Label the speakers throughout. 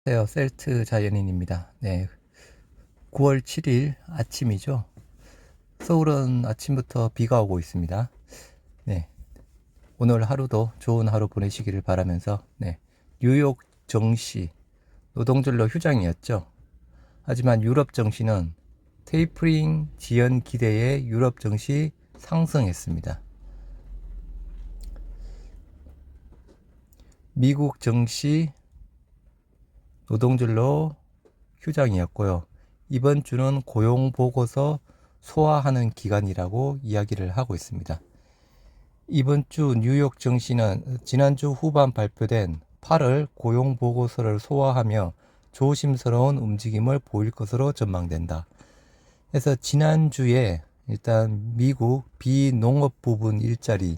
Speaker 1: 안녕하세요. 셀트 자연인입니다. 네, 9월 7일 아침이죠. 서울은 아침부터 비가 오고 있습니다. 네, 오늘 하루도 좋은 하루 보내시기를 바라면서, 네, 뉴욕 증시 노동절로 휴장이었죠. 하지만 유럽 증시는 테이프링 지연 기대에 유럽 증시 상승했습니다. 미국 증시 노동절로 휴장이었고요. 이번 주는 고용 보고서 소화하는 기간이라고 이야기를 하고 있습니다. 이번 주 뉴욕 증시는 지난주 후반 발표된 8월 고용 보고서를 소화하며 조심스러운 움직임을 보일 것으로 전망된다. 그래서 지난주에 일단 미국 비농업 부분 일자리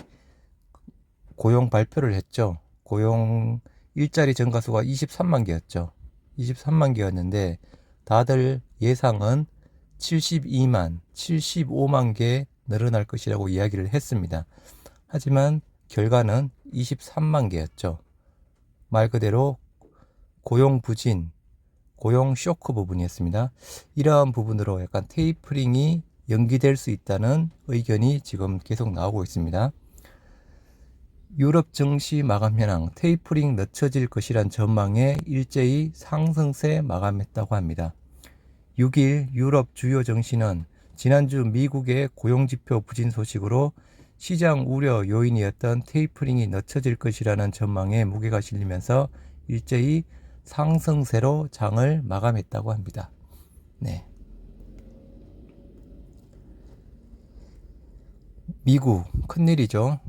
Speaker 1: 고용 발표를 했죠. 고용 일자리 증가수가 23만 개였죠. 23만 개였는데 다들 예상은 75만 개 늘어날 것이라고 이야기를 했습니다. 하지만 결과는 23만 개였죠. 말 그대로 고용 부진, 고용 쇼크 부분이었습니다. 이러한 부분으로 약간 테이퍼링이 연기될 수 있다는 의견이 지금 계속 나오고 있습니다. 유럽 증시 마감 현황, 테이퍼링 늦춰질 것이란 전망에 일제히 상승세 마감했다고 합니다. 6일 유럽 주요 증시는 지난주 미국의 고용지표 부진 소식으로 시장 우려 요인이었던 테이퍼링이 늦춰질 것이라는 전망에 무게가 실리면서 일제히 상승세로 장을 마감했다고 합니다. 네. 미국 큰일이죠.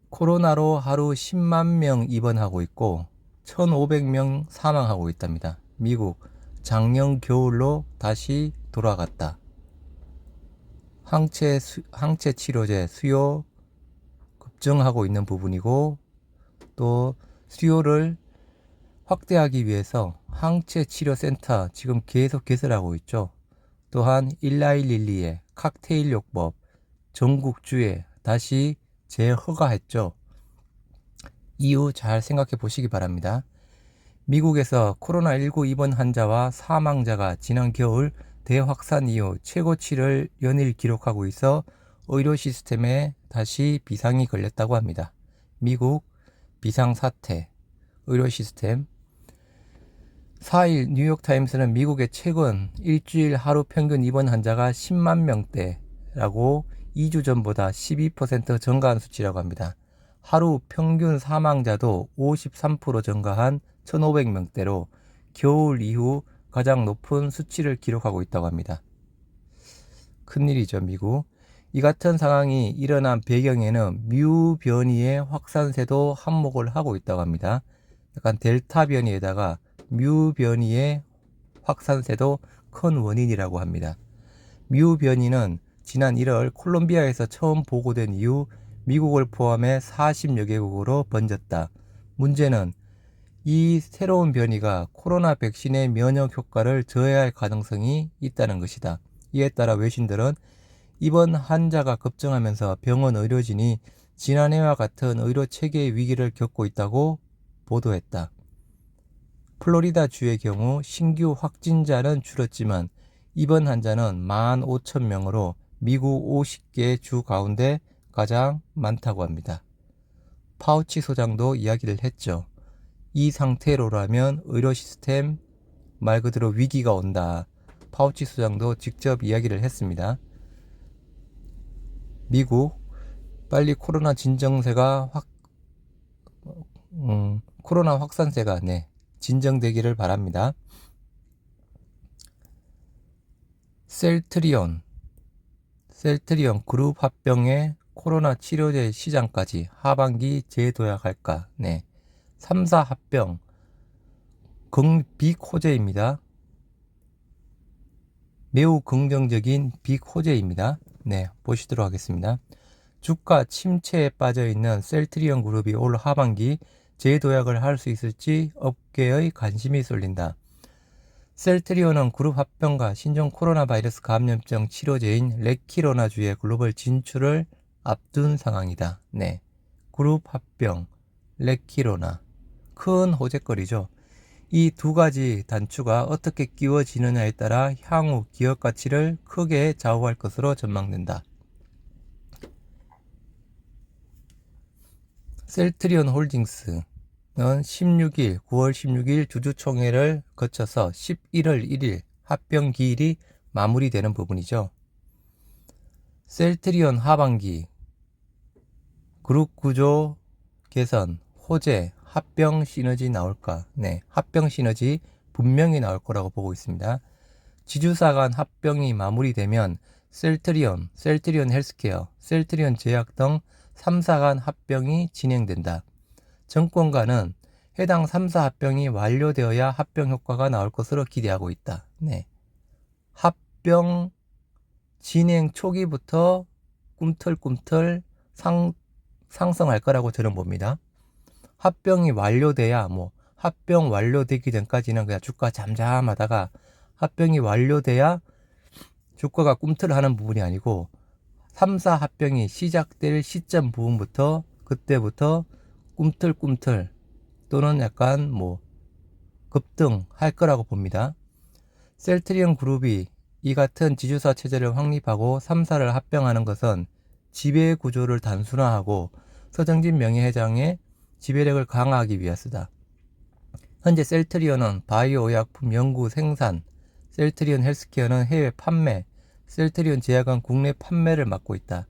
Speaker 1: 코로나로 하루 10만 명 입원하고 있고 1,500명 사망하고 있답니다. 미국 작년 겨울로 다시 돌아갔다. 항체 치료제 수요 급증하고 있는 부분이고 또 수요를 확대하기 위해서 항체 치료 센터 지금 계속 개설하고 있죠. 또한 1912의 칵테일 요법 전국주에 다시 재허가했죠. 이유 잘 생각해 보시기 바랍니다. 미국에서 코로나19 입원 환자와 사망자가 지난 겨울 대확산 이후 최고치를 연일 기록하고 있어 의료 시스템에 다시 비상이 걸렸다고 합니다. 미국 비상사태, 의료 시스템. 4일 뉴욕타임스는 미국의 최근 일주일 하루 평균 입원 환자가 10만 명대라고 2주 전보다 12% 증가한 수치라고 합니다. 하루 평균 사망자도 53% 증가한 1,500명대로 겨울 이후 가장 높은 수치를 기록하고 있다고 합니다. 큰일이죠, 미국. 이 같은 상황이 일어난 배경에는 뮤 변이의 확산세도 한몫을 하고 있다고 합니다. 약간 델타 변이에다가 뮤 변이의 확산세도 큰 원인이라고 합니다. 뮤 변이는 지난 1월 콜롬비아에서 처음 보고된 이후 미국을 포함해 40여 개국으로 번졌다. 문제는 이 새로운 변이가 코로나 백신의 면역 효과를 저해할 가능성이 있다는 것이다. 이에 따라 외신들은 이번 환자가 급증하면서 병원 의료진이 지난해와 같은 의료 체계의 위기를 겪고 있다고 보도했다. 플로리다 주의 경우 신규 확진자는 줄었지만 입원 환자는 15,000명으로 미국 50개 주 가운데 가장 많다고 합니다. 파우치 소장도 이야기를 했죠. 이 상태로라면 의료 시스템 말 그대로 위기가 온다. 파우치 소장도 직접 이야기를 했습니다. 미국 빨리 코로나 진정세가 코로나 확산세가 진정되기를 바랍니다. 셀트리온 그룹 합병에 코로나 치료제 시장까지 하반기 재도약할까? 3사 합병 빅 호재입니다. 매우 긍정적인 빅 호재입니다. 보시도록 하겠습니다. 주가 침체에 빠져 있는 셀트리온 그룹이 올 하반기 재도약을 할 수 있을지 업계의 관심이 쏠린다. 셀트리온은 그룹 합병과 신종 코로나 바이러스 감염증 치료제인 레키로나주의 글로벌 진출을 앞둔 상황이다. 그룹 합병, 레키로나 큰 호재거리죠. 이 두 가지 단추가 어떻게 끼워지느냐에 따라 향후 기업 가치를 크게 좌우할 것으로 전망된다. 셀트리온 홀딩스는 9월 16일 주주총회를 거쳐서 11월 1일 합병 기일이 마무리되는 부분이죠. 셀트리온 하반기 그룹 구조 개선, 호재, 합병 시너지 나올까? 네, 합병 시너지 분명히 나올 거라고 보고 있습니다. 지주사 간 합병이 마무리되면 셀트리온 헬스케어, 셀트리온 제약 등 3사 간 합병이 진행된다. 정권가는 해당 3사 합병이 완료되어야 합병 효과가 나올 것으로 기대하고 있다. 네, 합병 진행 초기부터 꿈틀꿈틀 상승할 거라고 저는 봅니다. 합병이 완료돼야 합병 완료되기 전까지는 그냥 주가 잠잠하다가 합병이 완료돼야 주가가 꿈틀하는 부분이 아니고 3사 합병이 시작될 시점 부분부터 그때부터 꿈틀꿈틀 또는 약간 급등할 거라고 봅니다. 셀트리온 그룹이 이 같은 지주사 체제를 확립하고 3사를 합병하는 것은 지배 구조를 단순화하고 서정진 명예회장의 지배력을 강화하기 위해서다. 현재 셀트리온은 바이오 의약품 연구 생산, 셀트리온 헬스케어는 해외 판매, 셀트리온 제약은 국내 판매를 맡고 있다.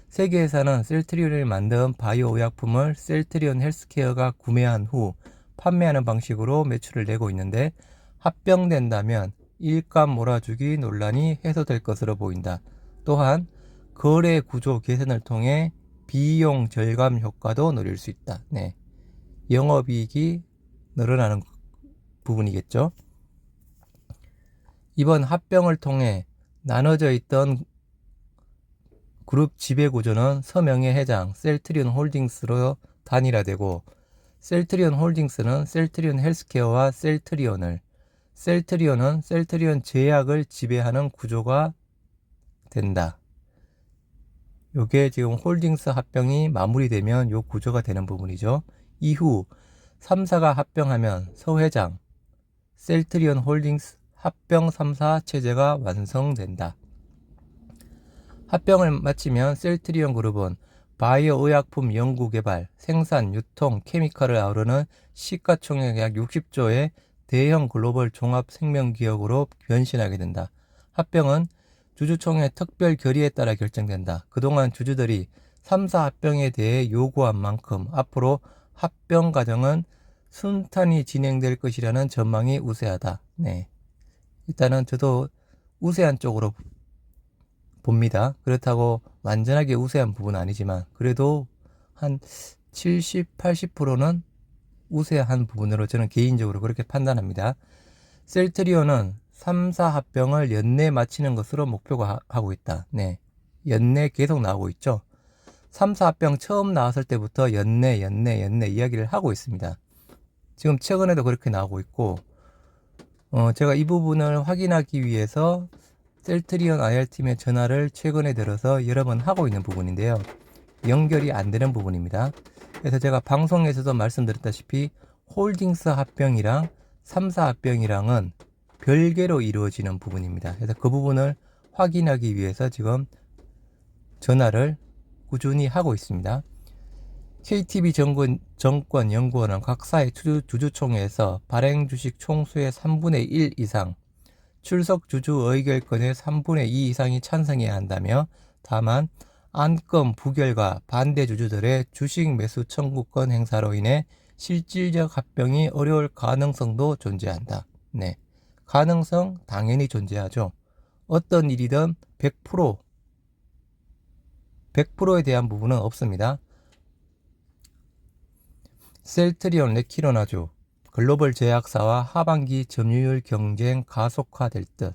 Speaker 1: 세계에서는 셀트리온이 만든 바이오 의약품을 셀트리온 헬스케어가 구매한 후 판매하는 방식으로 매출을 내고 있는데 합병된다면 일감 몰아주기 논란이 해소될 것으로 보인다. 또한 거래 구조 개선을 통해 비용 절감 효과도 노릴 수 있다. 네, 영업이익이 늘어나는 부분이겠죠. 이번 합병을 통해 나눠져 있던 그룹 지배구조는 서명의 회장 셀트리온 홀딩스로 단일화되고 셀트리온 홀딩스는 셀트리온 헬스케어와 셀트리온은 셀트리온 제약을 지배하는 구조가 된다. 요게 지금 홀딩스 합병이 마무리되면 요 구조가 되는 부분이죠. 이후 3사가 합병하면 서 회장 셀트리온 홀딩스 합병 3사 체제가 완성된다. 합병을 마치면 셀트리온 그룹은 바이오 의약품 연구개발, 생산, 유통, 케미칼을 아우르는 시가총액 약 60조의 대형 글로벌 종합 생명기업으로 변신하게 된다. 합병은 주주총회 특별 결의에 따라 결정된다. 그동안 주주들이 3사 합병에 대해 요구한 만큼 앞으로 합병 과정은 순탄히 진행될 것이라는 전망이 우세하다. 네, 일단은 저도 우세한 쪽으로 봅니다. 그렇다고 완전하게 우세한 부분은 아니지만 그래도 한 70, 80%는 우세한 부분으로 저는 개인적으로 그렇게 판단합니다. 셀트리온은 3사 합병을 연내 마치는 것으로 목표가 하고 있다. 네, 연내 계속 나오고 있죠. 3사 합병 처음 나왔을 때부터 연내 이야기를 하고 있습니다. 지금 최근에도 그렇게 나오고 있고 제가 이 부분을 확인하기 위해서 셀트리온 IR팀의 전화를 최근에 들어서 여러 번 하고 있는 부분인데요. 연결이 안 되는 부분입니다. 그래서 제가 방송에서도 말씀드렸다시피 홀딩스 합병이랑 3사 합병이랑은 별개로 이루어지는 부분입니다. 그래서 그 부분을 확인하기 위해서 지금 전화를 꾸준히 하고 있습니다. KTB 정권연구원은 각사의 주주총회에서 발행 주식 총수의 3분의 1 이상, 출석 주주 의결권의 3분의 2 이상이 찬성해야 한다며 다만 안건 부결과 반대 주주들의 주식 매수 청구권 행사로 인해 실질적 합병이 어려울 가능성도 존재한다. 네, 가능성 당연히 존재하죠. 어떤 일이든 100%에 대한 부분은 없습니다. 셀트리온 레키로나주 글로벌 제약사와 하반기 점유율 경쟁 가속화될 듯.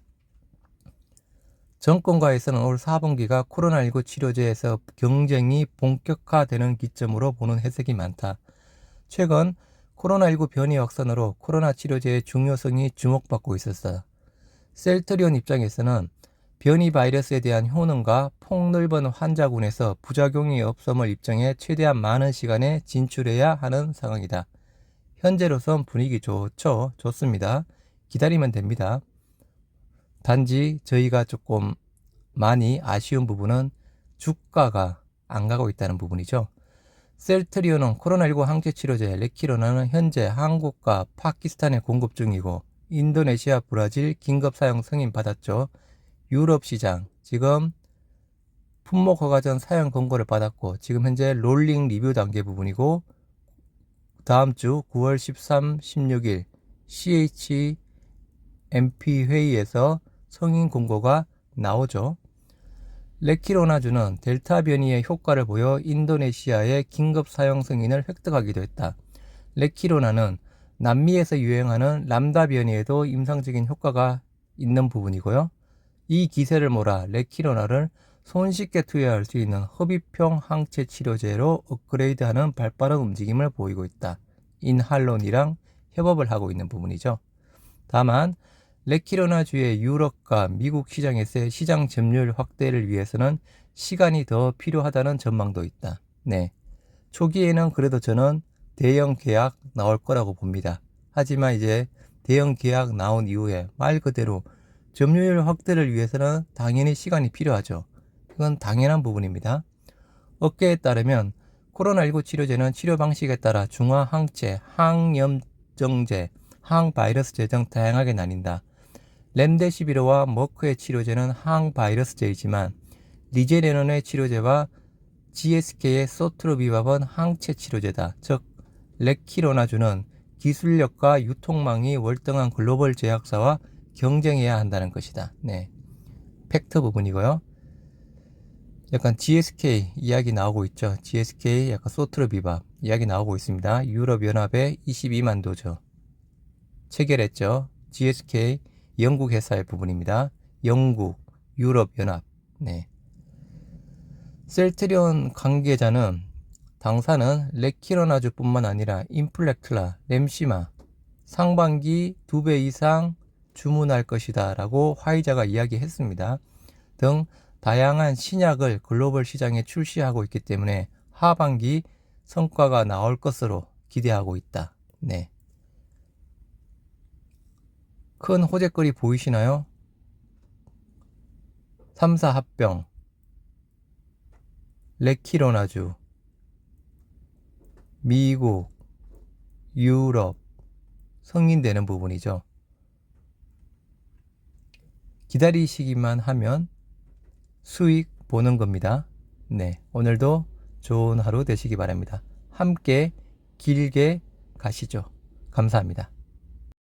Speaker 1: 정권가에서는 올 4분기가 코로나19 치료제에서 경쟁이 본격화되는 기점으로 보는 해석이 많다. 최근 코로나19 변이 확산으로 코로나 치료제의 중요성이 주목받고 있었다. 셀트리온 입장에서는 변이 바이러스에 대한 효능과 폭넓은 환자군에서 부작용이 없음을 입증해 최대한 많은 시간에 진출해야 하는 상황이다. 현재로선 분위기 좋습니다. 기다리면 됩니다. 단지 저희가 조금 많이 아쉬운 부분은 주가가 안 가고 있다는 부분이죠. 셀트리온은 코로나19 항체 치료제 레키로나는 현재 한국과 파키스탄에 공급 중이고 인도네시아, 브라질 긴급 사용 승인 받았죠. 유럽 시장 지금 품목 허가 전 사용 권고를 받았고 지금 현재 롤링 리뷰 단계 부분이고 다음 주 9월 13, 16일 CHMP 회의에서 승인 권고가 나오죠. 레키로나주는 델타 변이의 효과를 보여 인도네시아의 긴급 사용 승인을 획득하기도 했다. 레키로나는 남미에서 유행하는 람다 변이에도 임상적인 효과가 있는 부분이고요. 이 기세를 몰아 레키로나를 손쉽게 투여할 수 있는 흡입형 항체 치료제로 업그레이드하는 발빠른 움직임을 보이고 있다. 인할론이랑 협업을 하고 있는 부분이죠. 다만 레키로나주의 유럽과 미국 시장에서의 시장 점유율 확대를 위해서는 시간이 더 필요하다는 전망도 있다. 네, 초기에는 그래도 저는 대형 계약 나올 거라고 봅니다. 하지만 이제 대형 계약 나온 이후에 말 그대로 점유율 확대를 위해서는 당연히 시간이 필요하죠. 그건 당연한 부분입니다. 업계에 따르면 코로나19 치료제는 치료 방식에 따라 중화항체, 항염증제, 항바이러스제 등 다양하게 나뉜다. 렘데시비르와 머크의 치료제는 항바이러스제이지만 리제네논의 치료제와 GSK의 소트로비밥은 항체 치료제다. 즉 레키로나주는 기술력과 유통망이 월등한 글로벌 제약사와 경쟁해야 한다는 것이다. 네, 팩트 부분이고요. 약간 GSK 이야기 나오고 있죠. GSK 약간 소트로비밥 이야기 나오고 있습니다. 유럽연합에 22만 도저 체결했죠. GSK 영국 회사의 부분입니다. 영국, 유럽연합. 네. 셀트리온 관계자는 당사는 레키로나주뿐만 아니라 인플렉틀라, 렘시마 상반기 2배 이상 주문할 것이다 라고 화이자가 이야기했습니다. 등 다양한 신약을 글로벌 시장에 출시하고 있기 때문에 하반기 성과가 나올 것으로 기대하고 있다. 네. 큰 호재거리 보이시나요? 3사 합병, 레키로나주, 미국, 유럽 승인되는 부분이죠. 기다리시기만 하면 수익 보는 겁니다. 네, 오늘도 좋은 하루 되시기 바랍니다. 함께 길게 가시죠. 감사합니다.